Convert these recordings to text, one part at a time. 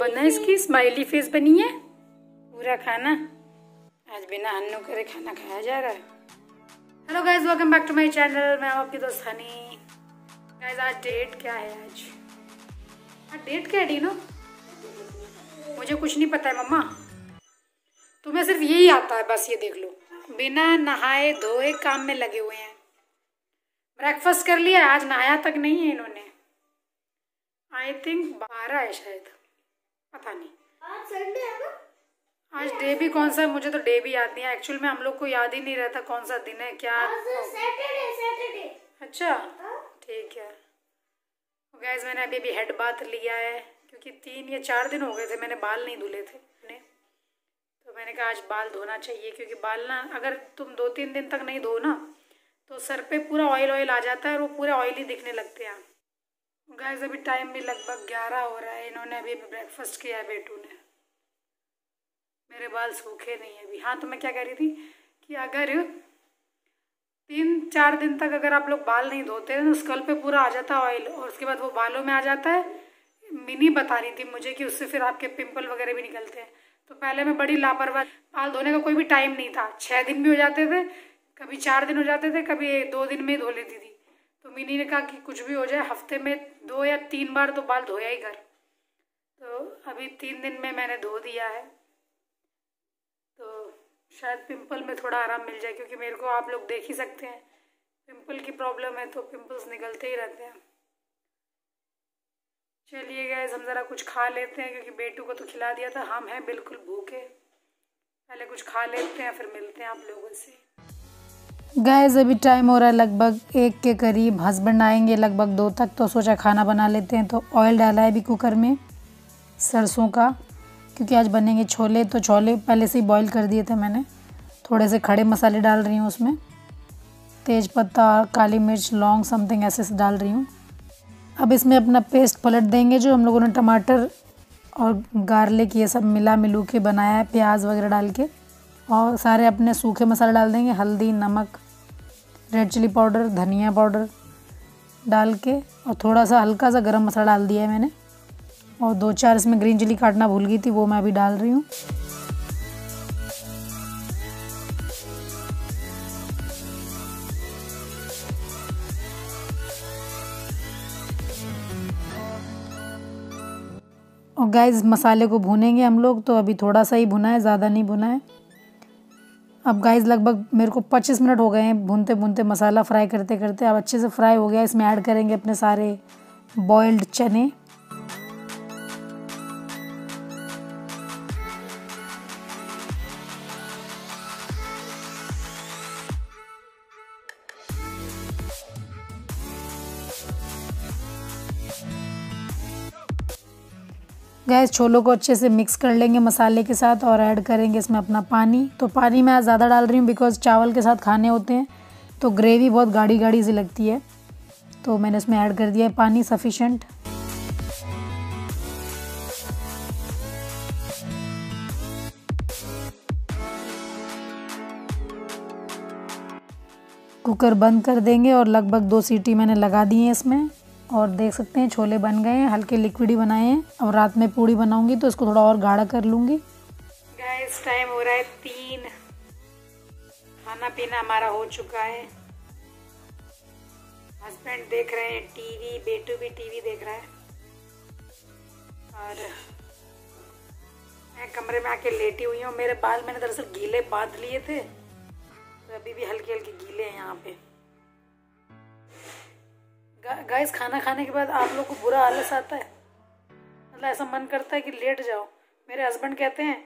बना है इसकी, स्माइली फेस बनी है। पूरा खाना आज बिना हन्नू करे खाना खाया जा रहा है। Hello guys, welcome back to my channel. मैं आपकी दोस्त हनी। गाइज आज डेट क्या है? आज डेट क्या है डीनो? मुझे कुछ नहीं पता है मम्मा, तुम्हें सिर्फ यही आता है बस। ये देख लो, बिना नहाए धोए काम में लगे हुए हैं। ब्रेकफास्ट कर लिया, आज नहाया तक नहीं है इन्होंने। आई थिंक 12 है शायद, पता नहीं। आज संडे है ना? आज डे भी कौन सा है मुझे तो डे भी याद नहीं है। एक्चुअल में हम लोग को याद ही नहीं रहता कौन सा दिन है क्या। सैटरडे। अच्छा ठीक है। गाइस मैंने अभी हेड बाथ लिया है क्योंकि 3 या 4 दिन हो गए थे मैंने बाल नहीं धुले थे अपने। तो मैंने कहा आज बाल धोना चाहिए क्योंकि बाल ना, अगर तुम 2-3 दिन तक नहीं धो ना तो सर पे पूरा ऑयल आ जाता है और वो पूरे ऑयली दिखने लगते हैं। गाइस अभी टाइम भी लगभग 11 हो रहा है। इन्होंने अभी ब्रेकफास्ट किया है बेटू ने। मेरे बाल सूखे नहीं है अभी। हाँ तो मैं क्या कह रही थी कि अगर 3-4 दिन तक अगर आप लोग बाल नहीं धोते हैं तो स्कल पे पूरा आ जाता है ऑयल और उसके बाद वो बालों में आ जाता है। मिनी बता रही थी मुझे कि उससे फिर आपके पिंपल वगैरह भी निकलते हैं। तो पहले मैं बड़ी लापरवाह, बाल धोने का कोई भी टाइम नहीं था। 6 दिन भी हो जाते थे, कभी 4 दिन हो जाते थे, कभी 2 दिन में ही धो लेती थी। तो मिनी ने कहा कि कुछ भी हो जाए हफ्ते में 2 या 3 बार तो बाल धोया ही कर। तो अभी 3 दिन में मैंने धो दिया है तो शायद पिंपल में थोड़ा आराम मिल जाए क्योंकि मेरे को आप लोग देख ही सकते हैं पिंपल की प्रॉब्लम है तो पिंपल्स निकलते ही रहते हैं। चलिए गाइस हम ज़रा कुछ खा लेते हैं क्योंकि बेटू को तो खिला दिया था। हम हैं बिल्कुल भूखे, पहले कुछ खा लेते हैं फिर मिलते हैं आप लोगों से। गाइस अभी टाइम हो रहा है लगभग 1 के करीब। हस्बैंड आएंगे लगभग 2 तक तो सोचा खाना बना लेते हैं। तो ऑयल डाला है अभी कुकर में सरसों का क्योंकि आज बनेंगे छोले। तो छोले पहले से ही बॉईल कर दिए थे मैंने। थोड़े से खड़े मसाले डाल रही हूँ उसमें, तेज पत्ता, काली मिर्च, लौंग समथिंग ऐसे डाल रही हूँ। अब इसमें अपना पेस्ट पलट देंगे जो हम लोगों ने टमाटर और गार्लिक ये सब मिलू के बनाया है, प्याज वगैरह डाल के। और सारे अपने सूखे मसाले डाल देंगे, हल्दी, नमक, रेड चिली पाउडर, धनिया पाउडर डाल के और थोड़ा सा हल्का सा गरम मसाला डाल दिया है मैंने। और 2-4 इसमें ग्रीन चिली काटना भूल गई थी, वो मैं अभी डाल रही हूँ। और गाइस मसाले को भूनेंगे हम लोग तो अभी थोड़ा सा ही भुना है, ज़्यादा नहीं भुना है। अब गाइस लगभग मेरे को 25 मिनट हो गए हैं भूनते भूनते, मसाला फ्राई करते करते। अब अच्छे से फ्राई हो गया। इसमें ऐड करेंगे अपने सारे बॉइल्ड चने। गैस छोलों को अच्छे से मिक्स कर लेंगे मसाले के साथ और ऐड करेंगे इसमें अपना पानी। तो पानी मैं आज ज़्यादा डाल रही हूँ बिकॉज़ चावल के साथ खाने होते हैं तो ग्रेवी बहुत गाढ़ी गाढ़ी सी लगती है। तो मैंने इसमें ऐड कर दिया है पानी सफिशेंट। कुकर बंद कर देंगे और लगभग 2 सीटी मैंने लगा दी है इसमें। और देख सकते हैं छोले बन गए हैं, हल्के लिक्विड ही बनाए हैं। अब रात में पूड़ी बनाऊंगी तो इसको थोड़ा और गाढ़ा कर लूँगी। गाइस टाइम हो रहा है 3, खाना पीना हमारा हो चुका है। हस्बैंड देख रहे हैं टीवी, बेटू भी टीवी देख रहा है और मैं कमरे में आके लेटी हुई हूँ। मेरे बाल मैंने दरअसल गीले बांध लिए थे तो अभी भी हल्के हल्के गीले हैं यहाँ पे। गाइस खाना खाने के बाद आप लोग को बुरा आलस आता है, मतलब ऐसा मन करता है कि लेट जाओ। मेरे हस्बैंड कहते हैं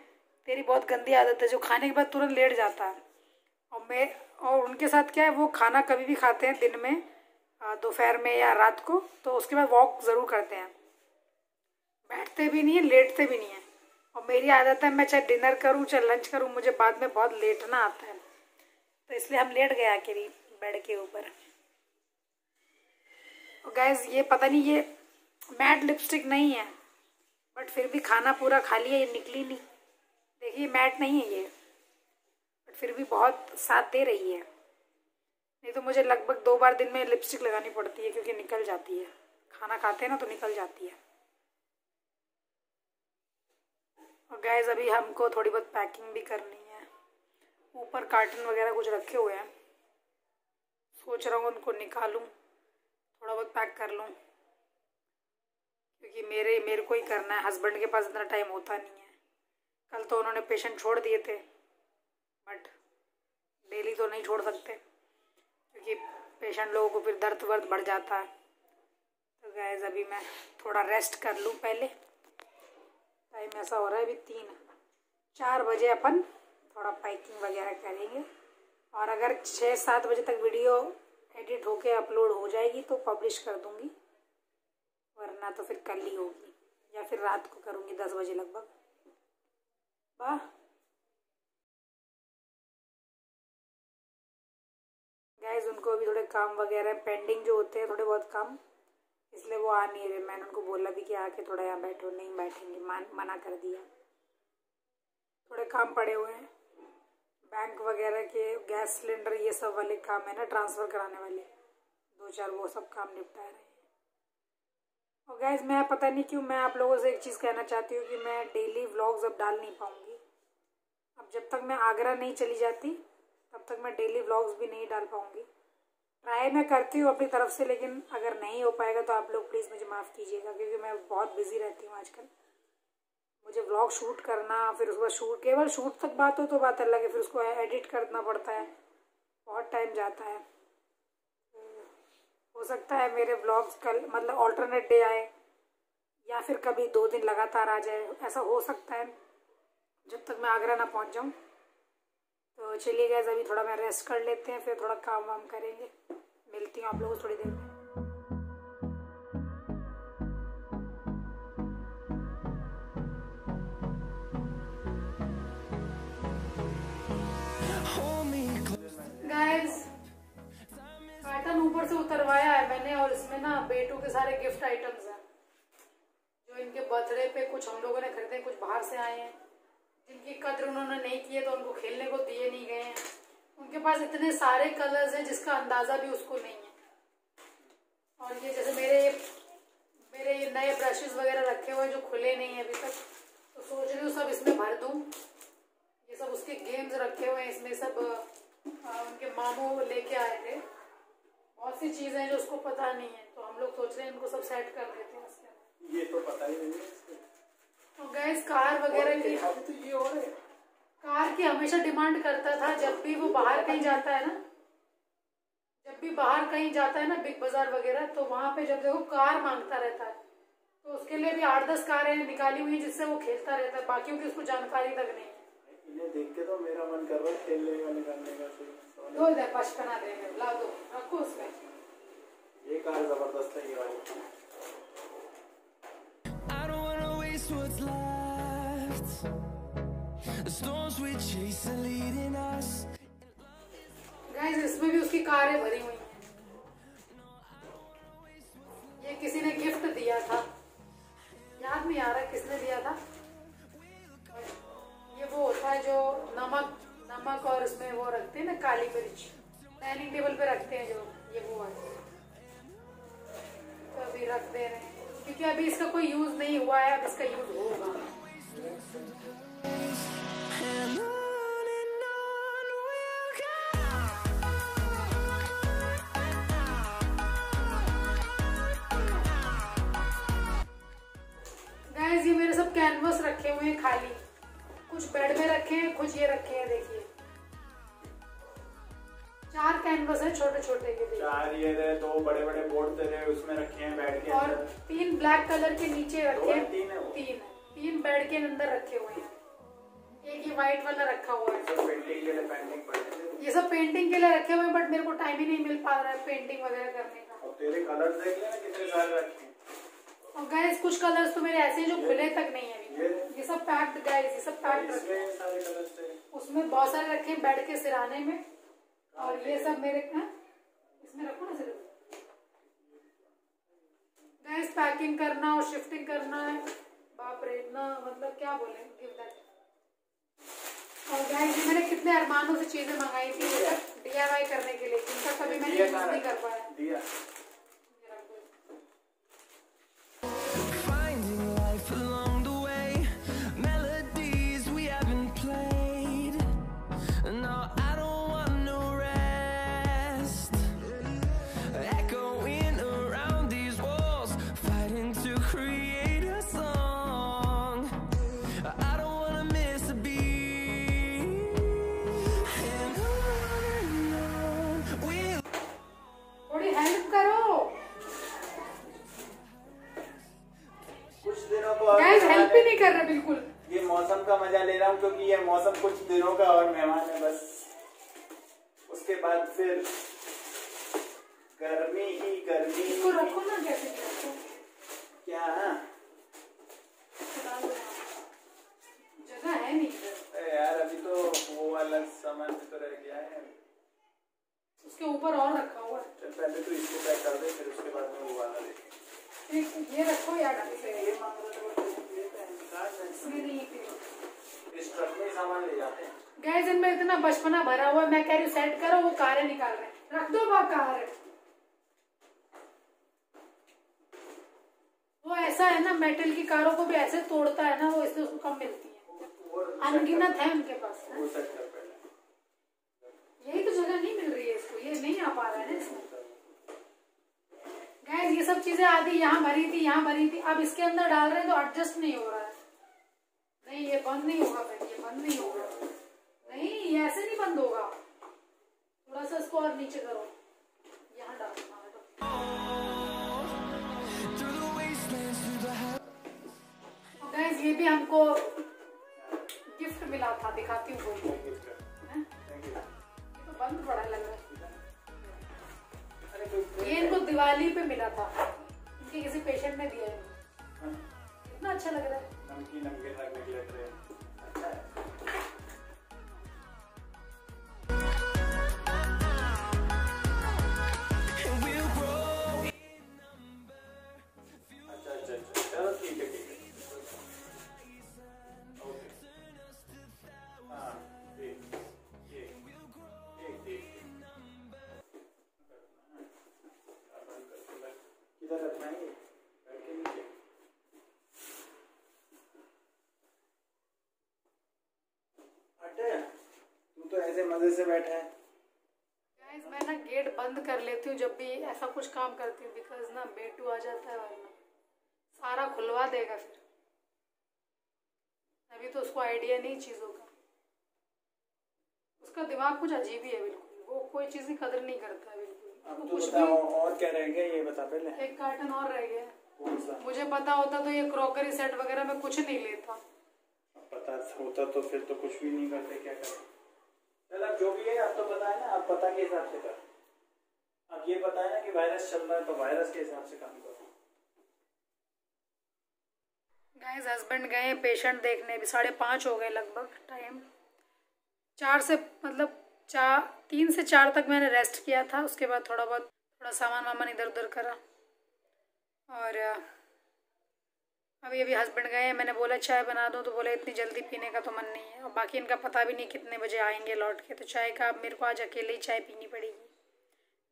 तेरी बहुत गंदी आदत है जो खाने के बाद तुरंत लेट जाता है। और उनके साथ क्या है, वो खाना कभी भी खाते हैं दिन में, दोपहर में या रात को, तो उसके बाद वॉक ज़रूर करते हैं। बैठते भी नहीं है, लेटते भी नहीं है। और मेरी आदत है मैं चाहे डिनर करूँ चाहे लंच करूँ, मुझे बाद में बहुत लेटना आता है। तो इसलिए हम लेट गए आके भी बेड के ऊपर। गाइस ये पता नहीं, ये मैट लिपस्टिक नहीं है बट फिर भी खाना पूरा खा लिया, ये निकली नहीं। देखिए मैट नहीं है ये बट फिर भी बहुत साथ दे रही है। नहीं तो मुझे लगभग 2 बार दिन में लिपस्टिक लगानी पड़ती है क्योंकि निकल जाती है। खाना खाते हैं ना तो निकल जाती है। और गैस अभी हमको थोड़ी बहुत पैकिंग भी करनी है। ऊपर कार्टन वगैरह कुछ रखे हुए हैं, सोच रहा हूँ उनको निकालूं, थोड़ा बहुत पैक कर लूँ, क्योंकि मेरे को ही करना है। हस्बैंड के पास इतना टाइम होता नहीं है। कल तो उन्होंने पेशेंट छोड़ दिए थे, बट डेली तो नहीं छोड़ सकते, क्योंकि पेशेंट लोगों को फिर दर्द वर्द बढ़ जाता है। तो गाइस अभी मैं थोड़ा रेस्ट कर लूँ पहले। टाइम ऐसा हो रहा है अभी 3-4 बजे अपन थोड़ा पैकिंग वगैरह करेंगे, और अगर 6-7 बजे तक वीडियो एडिट होके अपलोड हो जाएगी तो पब्लिश कर दूँगी, वरना तो फिर कल ही होगी या फिर रात को करूँगी 10 बजे लगभग। वाह गाइस, उनको अभी थोड़े काम वगैरह पेंडिंग जो होते हैं, थोड़े बहुत काम, इसलिए वो आ नहीं रहे। मैंने उनको बोला भी कि आके थोड़ा यहाँ बैठो, नहीं बैठेंगे, मना कर दिया। थोड़े काम पड़े हुए हैं, बैंक वगैरह के, गैस सिलेंडर, ये सब वाले काम है ना, ट्रांसफ़र कराने वाले 2-4, वो सब काम निपटा रहे हैं। और गाइस मैं पता नहीं क्यों मैं आप लोगों से एक चीज़ कहना चाहती हूँ कि मैं डेली व्लॉग्स अब डाल नहीं पाऊँगी। अब जब तक मैं आगरा नहीं चली जाती तब तक मैं डेली व्लॉग्स भी नहीं डाल पाऊँगी। ट्राई मैं करती हूँ अपनी तरफ से, लेकिन अगर नहीं हो पाएगा तो आप लोग प्लीज़ मुझे माफ़ कीजिएगा, क्योंकि मैं बहुत बिजी रहती हूँ आजकल। मुझे व्लॉग शूट करना, फिर उसके बाद शूट, केवल शूट तक बात हो तो बात अलग है, फिर उसको एडिट करना पड़ता है, बहुत टाइम जाता है। हो सकता है मेरे व्लॉग्स कल मतलब ऑल्टरनेट डे आए, या फिर कभी 2 दिन लगातार आ जाए, ऐसा हो सकता है जब तक मैं आगरा ना पहुंच जाऊं। तो चलिए गाइस अभी थोड़ा मैं रेस्ट कर लेते हैं, फिर थोड़ा काम वाम करेंगे। मिलती हूँ आप लोगों से थोड़ी देर में। गाइस कार्टन ऊपर से उतरवाया है मैंने, और इसमें ना बेटू के सारे गिफ्ट आइटम्स हैं, जो इनके बर्थडे पे कुछ हम लोगों ने खरीदे, कुछ बाहर से आए हैं, जिनकी कद्र उन्होंने नहीं की है तो उनको खेलने को दिए नहीं गए हैं। उनके पास इतने सारे कलर्स हैं जिसका अंदाज़ा भी उसको नहीं है। और ये जैसे मेरे ये नए ब्रशेस वगैरह रखे हुए हैं जो खुले नहीं हैं अभी तक, तो सोच रही हूँ सब इसमें भर दूँ। ये सब उसके गेम्स रखे हुए हैं इसमें, सब उनके मामू लेके आए थे। बहुत सी चीज़ें हैं जो उसको पता नहीं है, तो हम लोग सोच रहे हैं इनको सब सेट कर देते हैं इसके अंदर। ये तो पता ही नहीं है। तो गैस कार वगैरह की, तो ये हो रहा है, कार की हमेशा डिमांड करता था। जब भी वो बाहर कहीं जाता है ना, जब भी बाहर कहीं जाता है ना, बिग बाजार वगैरह, तो वहाँ पे जब देखो कार मांगता रहता है। तो उसके लिए भी 8-10 कारें निकाली हुई हैं जिससे वो खेलता रहता है, बाकियों की उसको जानकारी तक नहीं है। इन्हें देख के तो मेरा मन कर रहा है खेलने का, निकालने का। दो इधर पचपना देंगे, ला दो, रखो उसमें। ये कार जबरदस्त है ये वाली। What's left? The storms we chase are leading us. Guys इसमें भी उसकी कारें भरी हुई हैं। ये किसी ने गिफ्ट दिया था, याद नहीं आ रहा किसने दिया था। ये वो होता है जो नमक और इसमें वो रखते हैं ना, काली मिर्च, डाइनिंग टेबल पे रखते हैं जो, ये वो है। तो अभी रख दे रहे हैं क्योंकि अभी इसका कोई यूज नहीं हुआ है, अब इसका यूज होगा। गाइस ये मेरे सब कैनवस रखे हुए हैं खाली, कुछ बेड में रखे हैं, कुछ ये रखे हैं। देखिए 4 कैनवस है छोटे छोटे के, देखिए 4 ये रहे, 2 बड़े बड़े बोर्ड तेरे उसमें रखे हैं बेड के और अंदर, 3 ब्लैक कलर के नीचे रखे हैं। 3 है वो, 3 बेड के अंदर रखे हुए हैं। एक ये व्हाइट वाला रखा हुआ है, तो पेंटिंग के लिए पेंटिंग पड़े। ये सब पेंटिंग के लिए रखे हुए हैं, बट मेरे को टाइम ही नहीं मिल पा रहा है पेंटिंग वगैरह करने का। और तेरे कलर देख लेना कितने सारे रखे हैं। और गाइस कुछ कलर्स तो मेरे ऐसे हैं जो खुले तक नहीं है अभी। ये सब पैक्ड गाइस, ये सब पैक्ड रखे हैं। सारे कलर्स थे, उसमें बहुत सारे रखे हैं बेड के सिराने में, और ये सब मेरे इसमें रखो ना सिर्फ। गाइस पैकिंग करना और शिफ्टिंग करना है, बाप रे इतना, मतलब क्या बोले, गिव दैट। और गाइस मैंने कितने अरमानों से चीजें मंगाई थी DIY करने के लिए, जिनका कभी मैंने यूज नहीं कर पाया। दिया Finding life along the way, melody नहीं कर रहा बिल्कुल। ये मौसम का मजा ले रहा हूँ क्योंकि ये मौसम कुछ दिनों का और मेहमान है बस, उसके बाद फिर गर्मी ही गर्मी। इसको रखो ना कैसे रखो क्या जगह है नहीं इधर। यार अभी तो वो वाला सामान भी तो रह गया है, उसके ऊपर और रखा हुआ है। चल पहले तो इसको पैक कर दे, फिर उसके बाद में वो वाला देखेंगे। ये रखो या ढंग से इस ट्रक में सामान ले जाते हैं। गैस इनमें इतना बचपना भरा हुआ है, मैं कह रही हूँ सेट करो, वो कारें निकाल रहे हैं। रख दो कार। वो ऐसा है ना, मेटल की कारों को भी ऐसे तोड़ता है ना वो, इसलिए उसको कम मिलती है। अनगिनत है उनके पास ना? वो सेट कर पहले। यही तो जगह नहीं मिल रही है इसको, ये नहीं आ पा रहा है ना इसमें। गैस ये सब चीजें आधी यहाँ भरी थी, यहाँ भरी थी, अब इसके अंदर डाल रहे हैं तो एडजस्ट नहीं हो रहा है। नहीं ये बंद नहीं होगा फिर, ये बंद नहीं होगा। नहीं ये ऐसे नहीं बंद होगा, थोड़ा सा इसको और नीचे करो, यहाँ डालो। गैस ये भी हमको गिफ्ट मिला था, दिखाती हूँ कोई। तो बंद पड़ा लग रहा है। ये इनको दिवाली पे मिला था, इनके किसी पेशेंट ने दिया है। इतना अच्छा लग रहा है। नमकीन नमकीन रखने के लिए ट्रे अच्छा है। चलो ठीक है ओके। हाँ किधर रखना है ये? बैठ के नीचे। तू तो ऐसे मजे से बैठा है। गाइस मैं ना गेट बंद कर लेती हूँ जब भी ऐसा कुछ काम करती हूँ, बिकॉज ना बेटू आ जाता है वरना सारा खुलवा देगा फिर। अभी तो उसको आइडिया नहीं चीज़ों का, उसका दिमाग कुछ अजीब ही है बिल्कुल, वो कोई चीज़ की कदर नहीं करता है बिल्कुल। अब तो तो कुछ बता भी और क्या रह गया ये बता पहले। एक कार्टन और रह गया। कौन सा? मुझे पता होता तो ये क्रॉकरी सेट वगैरह में कुछ नहीं लेता। पता होता तो फिर तो कुछ भी नहीं करते, क्या करें। चल अब जो भी है अब तो पता है ना, अब पता के हिसाब से कर। अब ये पता है ना कि वायरस चल रहा है तो वायरस के हिसाब से काम करो। गाइस हस्बैंड गए पेशेंट देखने, अभी 5:30 हो गए लगभग टाइम। 4 से मतलब 3 से 4 तक मैंने रेस्ट किया था, उसके बाद थोड़ा सामान वामान इधर उधर करा। और अभी हस्बैंड गए, मैंने बोला चाय बना दूँ तो बोले इतनी जल्दी पीने का तो मन नहीं है। और बाकी इनका पता भी नहीं कितने बजे आएंगे लौट के, तो चाय का मेरे को आज अकेले ही चाय पीनी पड़ेगी,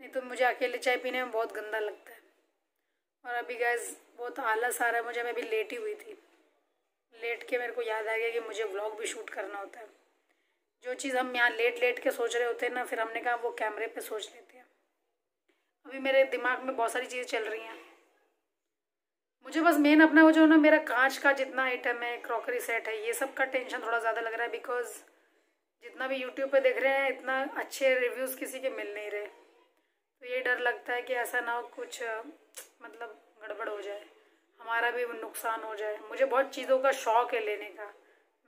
नहीं तो मुझे अकेले चाय पीने में बहुत गंदा लगता है। और अभी गाइस बहुत आलस आ रहा है मुझे, मैं अभी लेटी हुई थी। लेट के मेरे को याद आ गया कि मुझे व्लॉग भी शूट करना होता है। जो चीज़ हम यहाँ लेट के सोच रहे होते हैं ना, फिर हमने कहा वो कैमरे पे सोच लेते हैं। अभी मेरे दिमाग में बहुत सारी चीज़ें चल रही हैं। मुझे बस मेन अपना वो जो ना मेरा कांच का जितना आइटम है, क्रॉकरी सेट है, ये सब का टेंशन थोड़ा ज़्यादा लग रहा है। बिकॉज जितना भी यूट्यूब पे देख रहे हैं इतना अच्छे रिव्यूज़ किसी के मिल नहीं रहे, तो ये डर लगता है कि ऐसा ना हो कुछ मतलब गड़बड़ हो जाए, हमारा भी नुकसान हो जाए। मुझे बहुत चीज़ों का शौक़ है लेने का,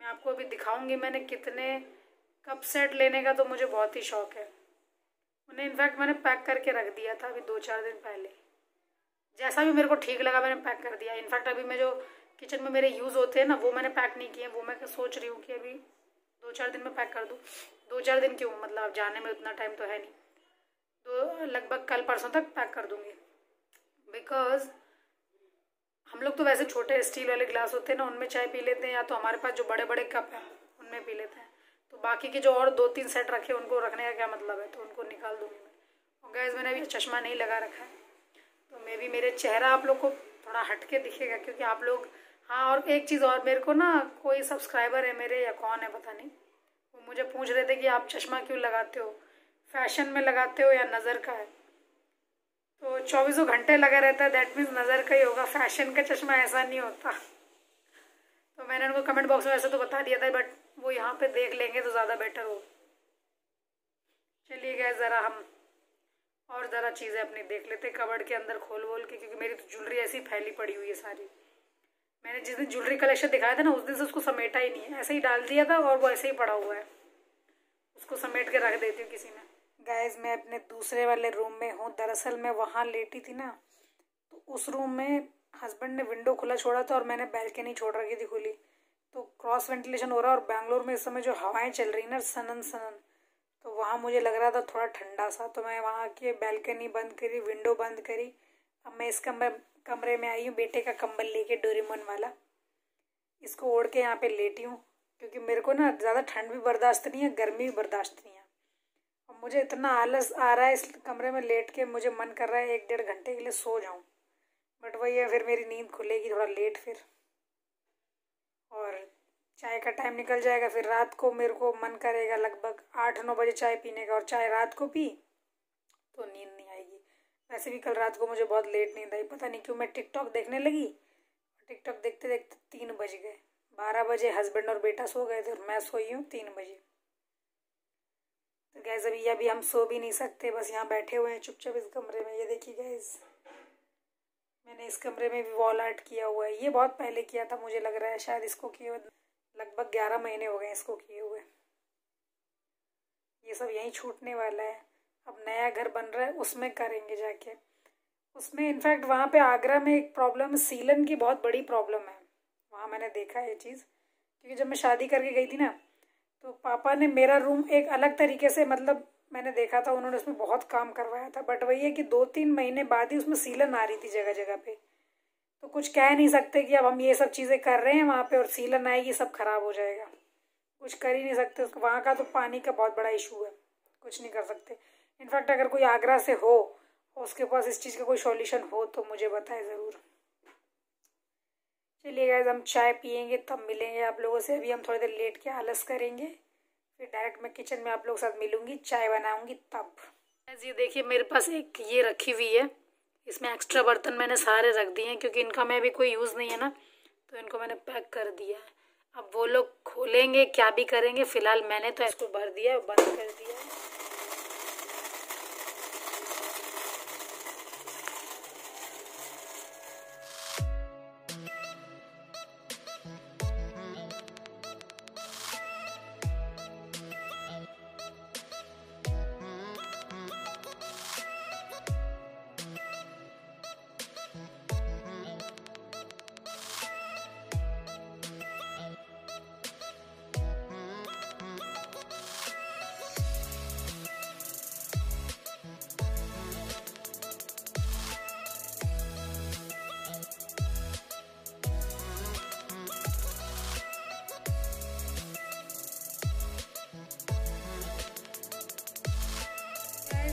मैं आपको अभी दिखाऊंगी मैंने कितने कप सेट लेने का, तो मुझे बहुत ही शौक़ है। उन्हें इनफैक्ट मैंने पैक करके रख दिया था अभी 2-4 दिन पहले, जैसा भी मेरे को ठीक लगा मैंने पैक कर दिया। इनफैक्ट अभी मैं जो किचन में मेरे यूज़ होते हैं ना वो मैंने पैक नहीं किए, वो मैं सोच रही हूँ कि अभी 2-4 दिन में पैक कर दूँ। 2-4 दिन क्यों, मतलब अब जाने में उतना टाइम तो है नहीं, तो लगभग कल परसों तक पैक कर दूँगी। बिकॉज हम लोग तो वैसे छोटे स्टील वाले ग्लास होते हैं ना उनमें चाय पी लेते हैं, या तो हमारे पास जो बड़े बड़े कप हैं उनमें पी लेते हैं। तो बाकी के जो और 2-3 सेट रखे उनको रखने का क्या मतलब है, तो उनको निकाल दूँगी मैं। और गैस मैंने अभी चश्मा नहीं लगा रखा है, तो मे भी मेरे चेहरा आप लोग को थोड़ा हटके दिखेगा, क्योंकि आप लोग हाँ। और एक चीज़ और, मेरे को ना कोई सब्सक्राइबर है मेरे या कौन है पता नहीं, वो मुझे पूछ रहे थे कि आप चश्मा क्यों लगाते हो, फैशन में लगाते हो या नज़र का है। तो 24 घंटे लगा रहता है, दैट मीन्स नज़र का ही होगा, फैशन का चश्मा ऐसा नहीं होता। तो मैंने उनको कमेंट बॉक्स में वैसे तो बता दिया था, बट वो यहाँ पे देख लेंगे तो ज़्यादा बेटर हो। चलिए गए ज़रा हम और ज़रा चीज़ें अपनी देख लेते कबर्ड के अंदर खोल के, क्योंकि मेरी तो ज्वेलरी ऐसी फैली पड़ी हुई है सारी। मैंने जिस दिन ज्वेलरी कलेक्शन दिखाया था ना, उस दिन से उसको समेटा ही नहीं है, ऐसे ही डाल दिया था और वो ऐसे ही पड़ा हुआ है। उसको समेट के रख देती हूँ किसी में। गाइज मैं अपने दूसरे वाले रूम में हूँ। दरअसल मैं वहाँ लेटी थी ना, तो उस रूम में हस्बैंड ने विंडो खुला छोड़ा था और मैंने बैल्कनी छोड़ रखी थी खुली, तो क्रॉस वेंटिलेशन हो रहा है। और बैंगलोर में इस समय जो हवाएं चल रही ना सनन सनन, तो वहाँ मुझे लग रहा था थोड़ा ठंडा सा, तो मैं वहाँ की बैल्कनी बंद करी, विंडो बंद करी। अब मैं इस कमरे में आई हूँ, बेटे का कंबल लेके डोरेमोन वाला, इसको ओढ़ के यहाँ पे लेटी हूँ, क्योंकि मेरे को ना ज़्यादा ठंड भी बर्दाश्त नहीं है, गर्मी भी बर्दाश्त नहीं है। और मुझे इतना आलस आ रहा है इस कमरे में लेट के, मुझे मन कर रहा है 1-1.5 घंटे के लिए सो जाऊँ, बट वही है, फिर मेरी नींद खुलेगी थोड़ा लेट फिर, और चाय का टाइम निकल जाएगा। फिर रात को मेरे को मन करेगा लगभग 8-9 बजे चाय पीने का, और चाय रात को पी तो नींद नहीं आएगी। वैसे भी कल रात को मुझे बहुत लेट नींद आई, पता नहीं क्यों। मैं टिकटॉक देखने लगी, टिकटॉक देखते देखते 3 बज गए। 12 बजे हस्बैंड और बेटा सो गए थे और मैं सोई हूँ 3 बजे। तो गैस अभी हम सो भी नहीं सकते, बस यहाँ बैठे हुए हैं चुपचाप इस कमरे में। ये देखिए गैस, मैंने इस कमरे में भी वॉल आर्ट किया हुआ है। ये बहुत पहले किया था, मुझे लग रहा है शायद इसको किए हुए लगभग 11 महीने हो गए इसको किए हुए। ये सब यहीं छूटने वाला है। अब नया घर बन रहा है, उसमें करेंगे जाके। उसमें इनफैक्ट वहाँ पे आगरा में एक प्रॉब्लम, सीलन की बहुत बड़ी प्रॉब्लम है वहाँ, मैंने देखा है ये चीज़। क्योंकि जब मैं शादी करके गई थी ना, तो पापा ने मेरा रूम एक अलग तरीके से, मतलब मैंने देखा था, उन्होंने उसमें बहुत काम करवाया था, बट वही है कि 2-3 महीने बाद ही उसमें सीलन आ रही थी जगह जगह पे। तो कुछ कह नहीं सकते कि अब हम ये सब चीज़ें कर रहे हैं वहाँ पे और सीलन आएगी सब खराब हो जाएगा, कुछ कर ही नहीं सकते। उसको वहाँ का तो पानी का बहुत बड़ा इशू है, कुछ नहीं कर सकते। इनफैक्ट अगर कोई आगरा से हो और उसके पास इस चीज़ का कोई सॉल्यूशन हो तो मुझे बताए ज़रूर। चलिए गाइस, हम चाय पियेंगे तब मिलेंगे आप लोगों से। अभी हम थोड़ी देर लेट के आलस करेंगे, फिर डायरेक्ट मैं किचन में आप लोगों के साथ मिलूंगी, चाय बनाऊंगी तब। ये देखिए मेरे पास एक ये रखी हुई है, इसमें एक्स्ट्रा बर्तन मैंने सारे रख दिए हैं, क्योंकि इनका मैं भी कोई यूज़ नहीं है ना, तो इनको मैंने पैक कर दिया है। अब वो लोग खोलेंगे क्या भी करेंगे, फिलहाल मैंने तो इसको भर दिया, बंद कर दिया है।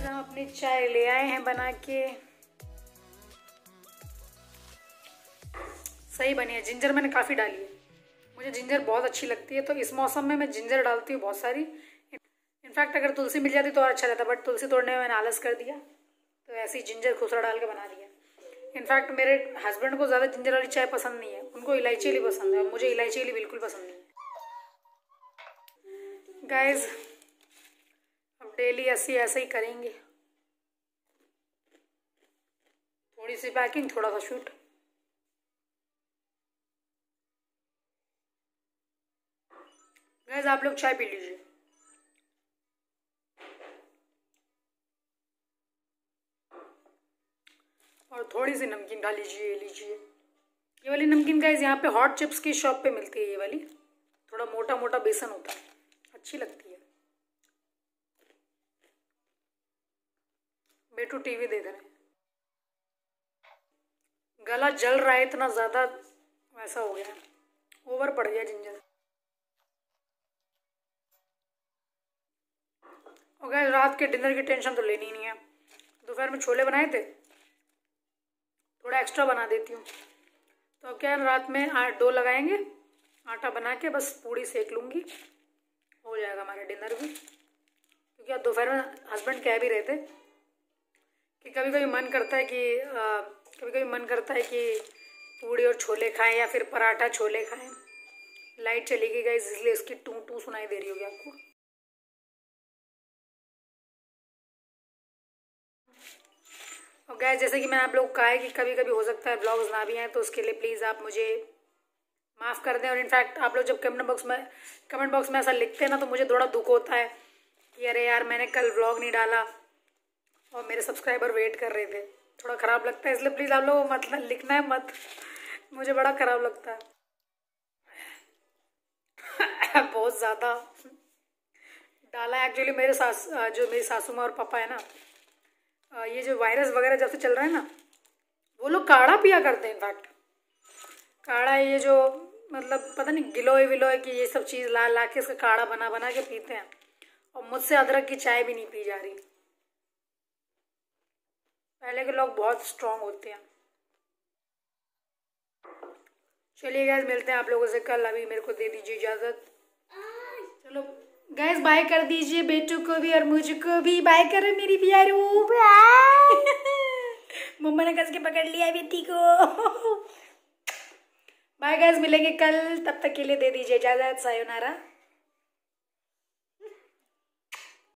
हम अपनी चाय ले आए हैं बना के, सही बनी है। जिंजर मैंने काफ़ी डाली है, मुझे जिंजर बहुत अच्छी लगती है, तो इस मौसम में मैं जिंजर डालती हूँ बहुत सारी। इनफैक्ट अगर तुलसी मिल जाती तो और अच्छा रहता, बट तुलसी तोड़ने में मैंने आलस कर दिया, तो ऐसे ही जिंजर खुसरा डाल के बना दिया। इनफैक्ट मेरे हस्बैंड को ज़्यादा जिंजर वाली चाय पसंद नहीं है, उनको इलायची वाली पसंद है, और मुझे इलायची वाली बिल्कुल पसंद नहीं है। गाइस अब डेली ऐसे ही करेंगे, थोड़ी सी पैकिंग, थोड़ा सा शूट। गाइस आप लोग चाय पी लीजिए। और थोड़ी सी नमकीन खा लीजिए, लीजिए। ये वाली नमकीन गाइस यहाँ पे हॉट चिप्स की शॉप पे मिलती है, ये वाली थोड़ा मोटा मोटा बेसन होता है, अच्छी लगती है। बेटू टीवी देख रहे हैं, गला जल रहा है इतना ज़्यादा, वैसा हो गया, ओवर पड़ गया जिंजर। और गाइस रात के डिनर की टेंशन तो लेनी ही नहीं है। दोपहर में छोले बनाए थे, थोड़ा एक्स्ट्रा बना देती हूँ। तो अब क्या है, रात में डो लगाएंगे, आटा बना के बस पूड़ी सेक लूँगी, हो जाएगा हमारा डिनर भी। क्योंकि अब दोपहर में हस्बैंड कह भी रहे थे कि कभी कभी मन करता है कि पूड़ी और छोले खाएं या फिर पराठा छोले खाएं। लाइट चली गई गाइस, इसलिए इसकी टू टू सुनाई दे रही होगी आपको। और गाइस जैसे कि मैंने आप लोग कहा है कि कभी कभी हो सकता है ब्लॉग्स ना भी आए, तो उसके लिए प्लीज़ आप मुझे माफ़ कर दें। और इनफैक्ट आप लोग जब कमेंट बॉक्स में ऐसा लिखते हैं ना, तो मुझे थोड़ा दुख होता है कि अरे यार मैंने कल व्लॉग नहीं डाला और मेरे सब्सक्राइबर वेट कर रहे थे। थोड़ा ख़राब लगता है, इसलिए प्लीज़ आप लोग मतलब लिखना है मत, मुझे बड़ा ख़राब लगता है। बहुत ज़्यादा डाला एक्चुअली। जो मेरी सासू माँ और पापा है ना, ये जो वायरस वगैरह जब से चल रहा है ना, वो लोग काढ़ा पिया करते हैं। इनफैक्ट काढ़ा, ये जो मतलब पता नहीं गिलोय विलोय की ये सब चीज़ ला ला के इसका काढ़ा बना बना के पीते हैं। और मुझसे अदरक की चाय भी नहीं पी जा रही। पहले के लोग बहुत स्ट्रांग होते हैं। चलिए गाइस, मिलते हैं आप लोगों से कल। अभी मेरे को दे दीजिए इजाज़त। चलो गाइस, बाय कर दीजिए बेटू को भी और मुझको भी। बाय करो मेरी प्यारू। मम्मा ने कस के पकड़ लिया बेटी को। बाय गाइस, मिलेंगे कल। तब तक के लिए दे दीजिए इजाज़त। सायोनारा।